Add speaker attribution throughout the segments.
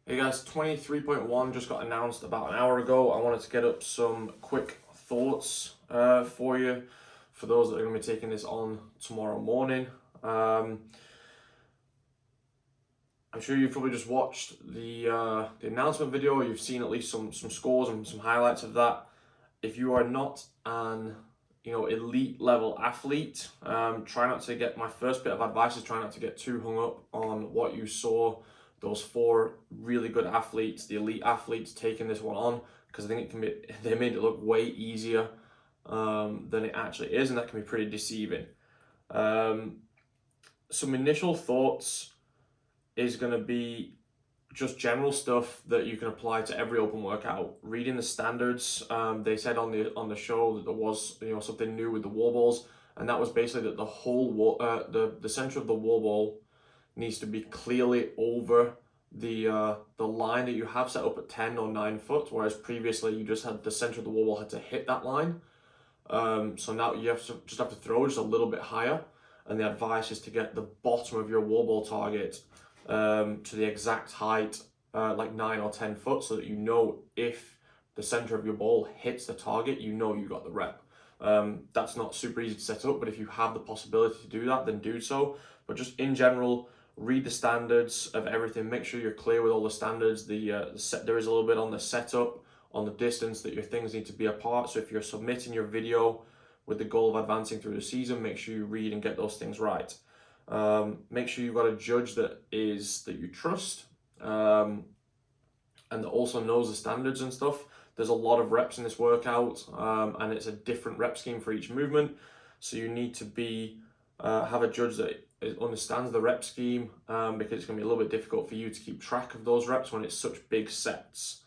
Speaker 1: Hey guys, 23.1 just got announced about an hour ago. I wanted to get up some quick thoughts for you, for those that are going to be taking this on tomorrow morning. I'm sure you've probably just watched the announcement video. You've seen at least some scores and some highlights of that. If you are not an elite level athlete, try not to get, my first bit of advice is try not to get too hung up on what you saw those four really good athletes, the elite athletes, taking this one on, because I think they made it look way easier than it actually is, and that can be pretty deceiving. Some initial thoughts is going to be just general stuff that you can apply to every open workout. Reading the standards, they said on the show that there was something new with the wall balls, and that was basically that the whole wall, the center of the wall ball needs to be clearly over the line that you have set up at 10 or 9 foot, whereas previously you just had the center of the wall ball had to hit that line. So now you have to throw just a little bit higher, and the advice is to get the bottom of your wall ball target to the exact height, like 9 or 10 foot, so that you know if the center of your ball hits the target, you know you got the rep. That's not super easy to set up, but if you have the possibility to do that, then do so. But just in general, read the standards of everything. Make sure you're clear with all the standards. There is a little bit on the setup, on the distance that your things need to be apart. So if you're submitting your video with the goal of advancing through the season, make sure you read and get those things right. Make sure you've got a judge that you trust, and that also knows the standards and stuff. There's a lot of reps in this workout, and it's a different rep scheme for each movement. So you need to have a judge that understands the rep scheme, because it's going to be a little bit difficult for you to keep track of those reps when it's such big sets.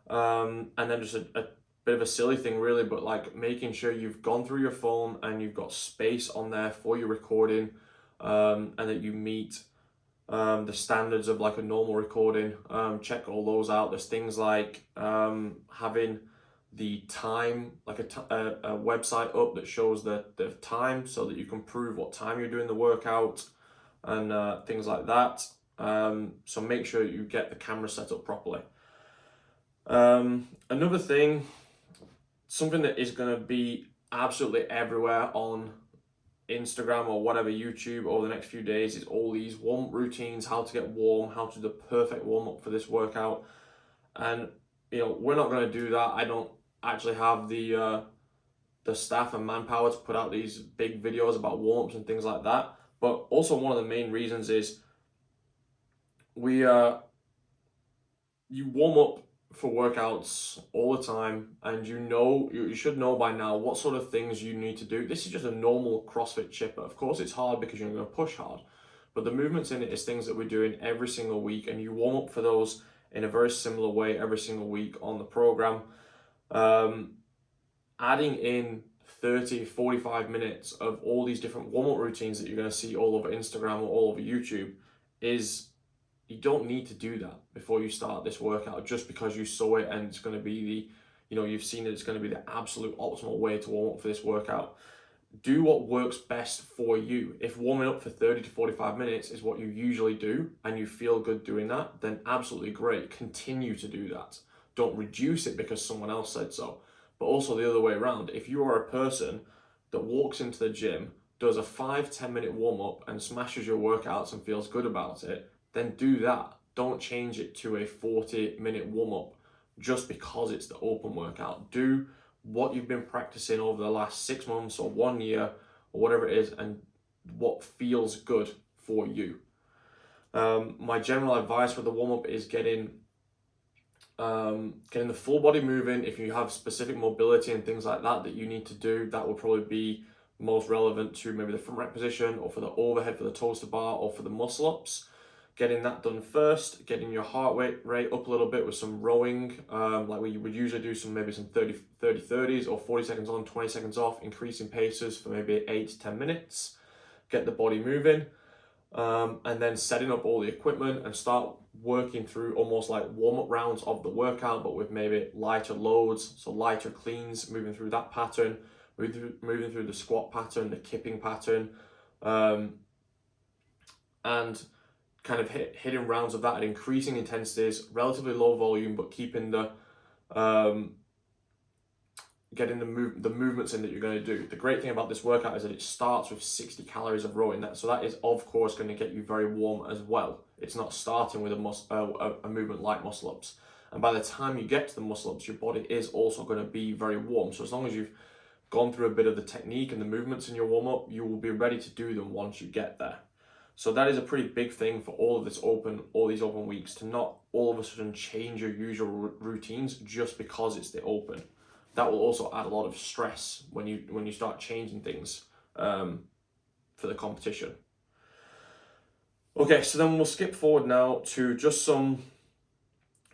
Speaker 1: And then just a bit of a silly thing really, but like making sure you've gone through your phone and you've got space on there for your recording, and that you meet the standards of like a normal recording. Check all those out. There's things like having the time, like a website up that shows the time, so that you can prove what time you're doing the workout and things like that. So make sure you get the camera set up properly. Another thing, something that is going to be absolutely everywhere on Instagram or whatever, YouTube, over the next few days, is all these warm-up routines, how to get warm, how to do the perfect warm-up for this workout. And we're not going to do that. I don't actually have the staff and manpower to put out these big videos about warm-ups and things like that. But also one of the main reasons is you warm up for workouts all the time, and you should know by now what sort of things you need to do. This is just a normal CrossFit chipper. Of course it's hard because you're going to push hard, but the movements in it is things that we're doing every single week, and you warm up for those in a very similar way every single week on the program. Adding in 30-45 minutes of all these different warm-up routines that you're going to see all over Instagram or all over YouTube you don't need to do that before you start this workout, just because you saw it and it's going to be you've seen that it's going to be the absolute optimal way to warm up for this workout. Do what works best for you. If warming up for 30 to 45 minutes is what you usually do and you feel good doing that, then absolutely great. Continue to do that. Don't reduce it because someone else said so. But also the other way around, if you are a person that walks into the gym, does a 5-10 minute warm up and smashes your workouts and feels good about it, then do that. Don't change it to a 40-minute warm-up just because it's the open workout. Do what you've been practicing over the last 6 months or 1 year or whatever it is, and what feels good for you. My general advice for the warm-up is getting the full body moving. If you have specific mobility and things like that you need to do, that will probably be most relevant to maybe the front rack position, or for the overhead for the toes to bar, or for the muscle ups. Getting that done first, getting your heart rate up a little bit with some rowing, like we would usually do maybe some 30-30s or 40 seconds on, 20 seconds off, increasing paces for maybe 8 to 10 minutes. Get the body moving, and then setting up all the equipment and start working through almost like warm-up rounds of the workout, but with maybe lighter loads, so lighter cleans, moving through that pattern, moving through the squat pattern, the kipping pattern, and kind of hitting rounds of that at increasing intensities, relatively low volume, but keeping the getting the movements in that you're going to do. The great thing about this workout is that it starts with 60 calories of rowing. So that is of course going to get you very warm as well. It's not starting with a movement like muscle ups. And by the time you get to the muscle ups, your body is also going to be very warm. So as long as you've gone through a bit of the technique and the movements in your warm up, you will be ready to do them once you get there. So that is a pretty big thing for all these open weeks, to not all of a sudden change your usual routines just because it's the open. That will also add a lot of stress when you start changing things for the competition. Okay, so then we'll skip forward now to just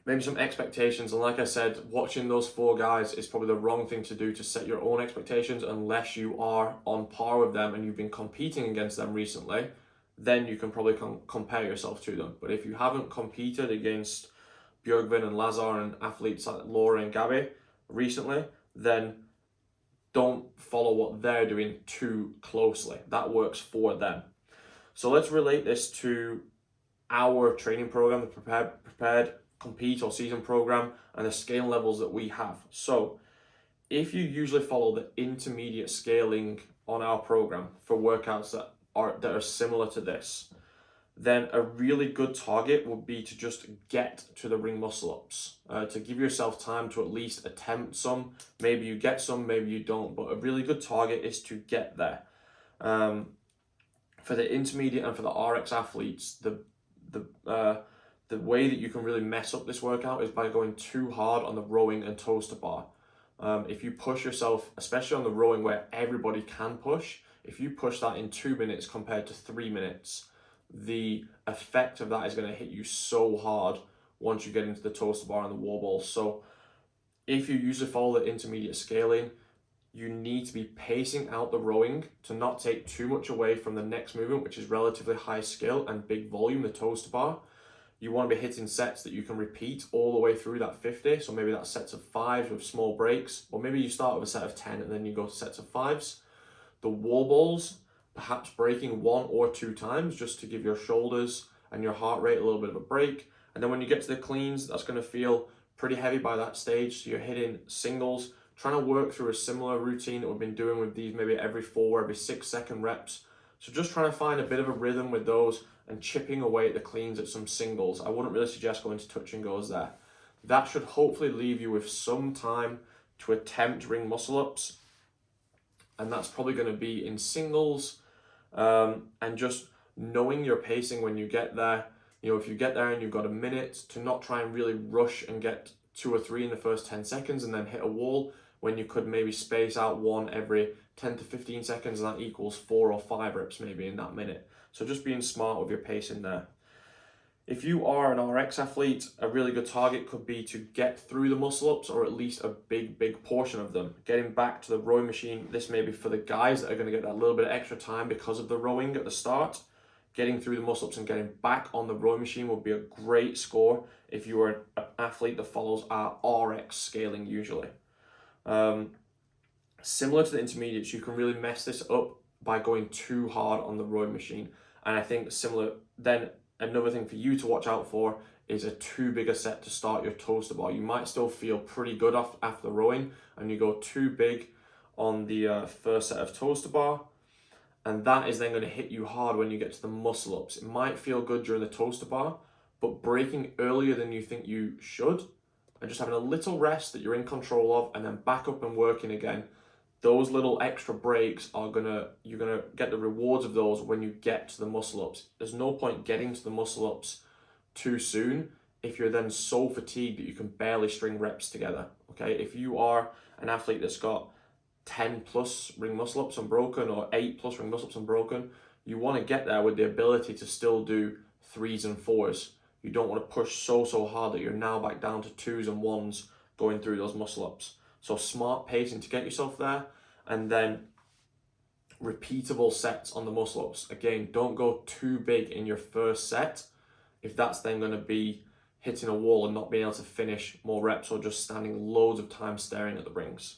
Speaker 1: maybe some expectations. And like I said, watching those 4 guys is probably the wrong thing to do to set your own expectations unless you are on par with them and you've been competing against them recently. Then you can probably compare yourself to them. But if you haven't competed against Björgvin and Lazar and athletes like Laura and Gabby recently, then don't follow what they're doing too closely. That works for them. So let's relate this to our training program, the prepared compete or season program, and the scale levels that we have. So if you usually follow the intermediate scaling on our program for workouts that are similar to this, then a really good target would be to just get to the ring muscle ups, to give yourself time to at least attempt some. Maybe you get some, maybe you don't, but a really good target is to get there. For the intermediate and for the RX athletes, the way that you can really mess up this workout is by going too hard on the rowing and toes to bar. If you push yourself, especially on the rowing where everybody can push, if you push that in 2 minutes compared to 3 minutes, the effect of that is going to hit you so hard once you get into the toes to bar and the wall balls. So if you usually follow the intermediate scaling, you need to be pacing out the rowing to not take too much away from the next movement, which is relatively high skill and big volume, the toes to bar. You want to be hitting sets that you can repeat all the way through that 50. So maybe that's sets of 5 with small breaks, or maybe you start with a set of 10 and then you go to sets of 5s. The wall balls, perhaps breaking 1 or 2 times just to give your shoulders and your heart rate a little bit of a break. And then when you get to the cleans, that's going to feel pretty heavy by that stage. So you're hitting singles, trying to work through a similar routine that we've been doing with these maybe every 4, every 6 second reps. So just trying to find a bit of a rhythm with those and chipping away at the cleans at some singles. I wouldn't really suggest going to touch and goes there. That should hopefully leave you with some time to attempt ring muscle ups. And that's probably going to be in singles, and just knowing your pacing when you get there. You know, if you get there and you've got a minute, to not try and really rush and get 2 or 3 in the first 10 seconds and then hit a wall, when you could maybe space out 1 every 10 to 15 seconds, and that equals 4 or 5 reps maybe in that minute. So just being smart with your pacing there. If you are an RX athlete, a really good target could be to get through the muscle ups, or at least a big portion of them. Getting back to the rowing machine, this may be for the guys that are going to get that little bit of extra time because of the rowing at the start. Getting through the muscle ups and getting back on the rowing machine would be a great score if you are an athlete that follows our RX scaling usually. Similar to the intermediates, you can really mess this up by going too hard on the rowing machine. And I think another thing for you to watch out for is a too big a set to start your toes to bar. You might still feel pretty good after rowing, and you go too big on the first set of toes to bar, and that is then going to hit you hard when you get to the muscle ups. It might feel good during the toes to bar, but breaking earlier than you think you should, and just having a little rest that you're in control of, and then back up and working again, those little extra breaks you're gonna get the rewards of those when you get to the muscle ups. There's no point getting to the muscle ups too soon if you're then so fatigued that you can barely string reps together. Okay, if you are an athlete that's got 10 plus ring muscle ups unbroken, or 8 plus ring muscle ups unbroken, you want to get there with the ability to still do 3s and 4s. You don't want to push so hard that you're now back down to 2s and 1s going through those muscle ups. So smart pacing to get yourself there, and then repeatable sets on the muscle ups. Again, don't go too big in your first set if that's then going to be hitting a wall and not being able to finish more reps, or just standing loads of time staring at the rings.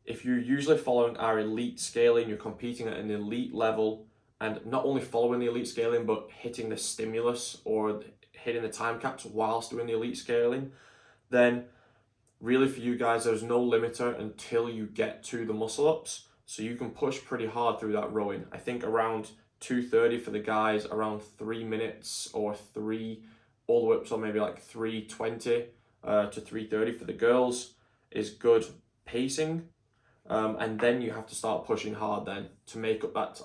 Speaker 1: If you're usually following our elite scaling, you're competing at an elite level, and not only following the elite scaling, but hitting the stimulus or hitting the time caps whilst doing the elite scaling, then really for you guys, there's no limiter until you get to the muscle ups. So you can push pretty hard through that rowing. I think around 2:30 for the guys, around 3 minutes or all the way up to maybe like 3:20 to 3:30 for the girls is good pacing. And then you have to start pushing hard then to make up that,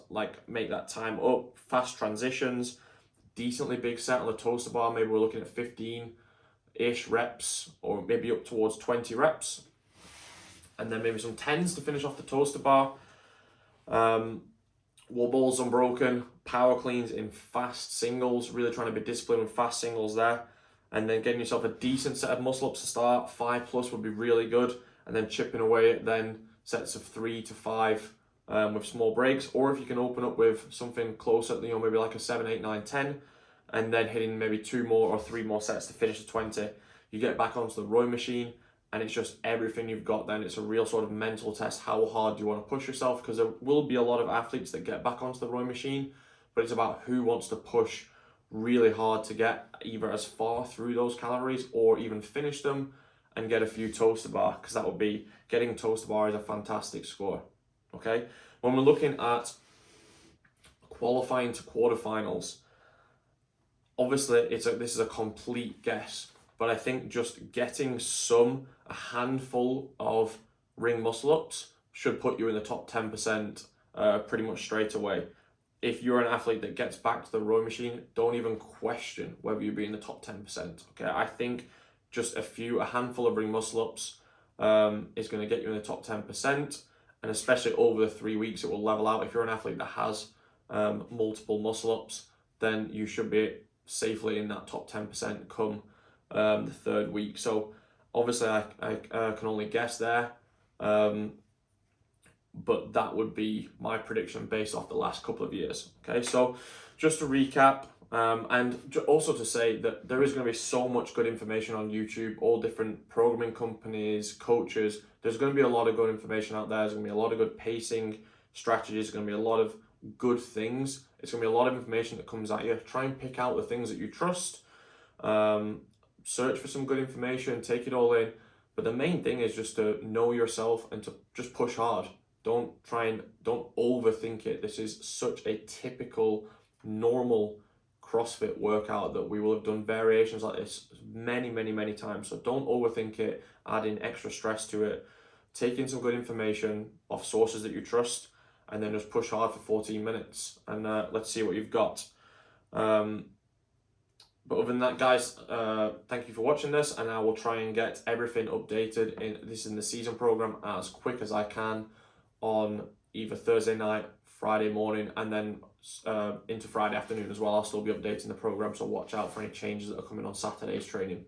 Speaker 1: make that time up. Fast transitions, decently big set on the toaster bar. Maybe we're looking at 15-ish reps or maybe up towards 20 reps. And then maybe some 10s to finish off the toaster bar. Wall balls unbroken, power cleans in fast singles, really trying to be disciplined with fast singles there. And then getting yourself a decent set of muscle ups to start. 5+ would be really good. And then chipping away at then sets of 3 to 5 with small breaks. Or if you can open up with something closer, maybe like a 7, 8, 9, 10, and then hitting maybe 2 more or 3 more sets to finish the 20. You get back onto the rowing machine, and it's just everything you've got then. It's a real sort of mental test. How hard do you want to push yourself? Because there will be a lot of athletes that get back onto the rowing machine, but it's about who wants to push really hard to get either as far through those calories or even finish them and get a few toaster bar, because that would be, getting toaster bar is a fantastic score. Okay, when we're looking at qualifying to quarterfinals, obviously this is a complete guess, but I think just getting a handful of ring muscle ups should put you in the top 10% pretty much straight away. If you're an athlete that gets back to the rowing machine, don't even question whether you'll be in the top 10%. Okay, I think just a handful of ring muscle ups is going to get you in the top 10%, and especially over the 3 weeks, it will level out. If you're an athlete that has multiple muscle ups, then you should be safely in that top 10% come the 3rd week. So obviously I can only guess there, but that would be my prediction based off the last couple of years. Okay, so just to recap, and also to say that there is going to be so much good information on YouTube, all different programming companies, coaches. There's going to be a lot of good information out there. There's going to be a lot of good pacing strategies. There's going to be a lot of good things. It's going to be a lot of information that comes at you. Try and pick out the things that you trust. Search for some good information, take it all in. But the main thing is just to know yourself and to just push hard. Don't overthink it. This is such a typical, normal CrossFit workout that we will have done variations like this many times. So don't overthink it, add in extra stress to it. Take in some good information off sources that you trust, and then just push hard for 14 minutes. And let's see what you've got. But other than that, guys, thank you for watching this, and I will try and get everything updated in the season program as quick as I can on either Thursday night, Friday morning, and then into Friday afternoon as well. I'll still be updating the program, so watch out for any changes that are coming on Saturday's training.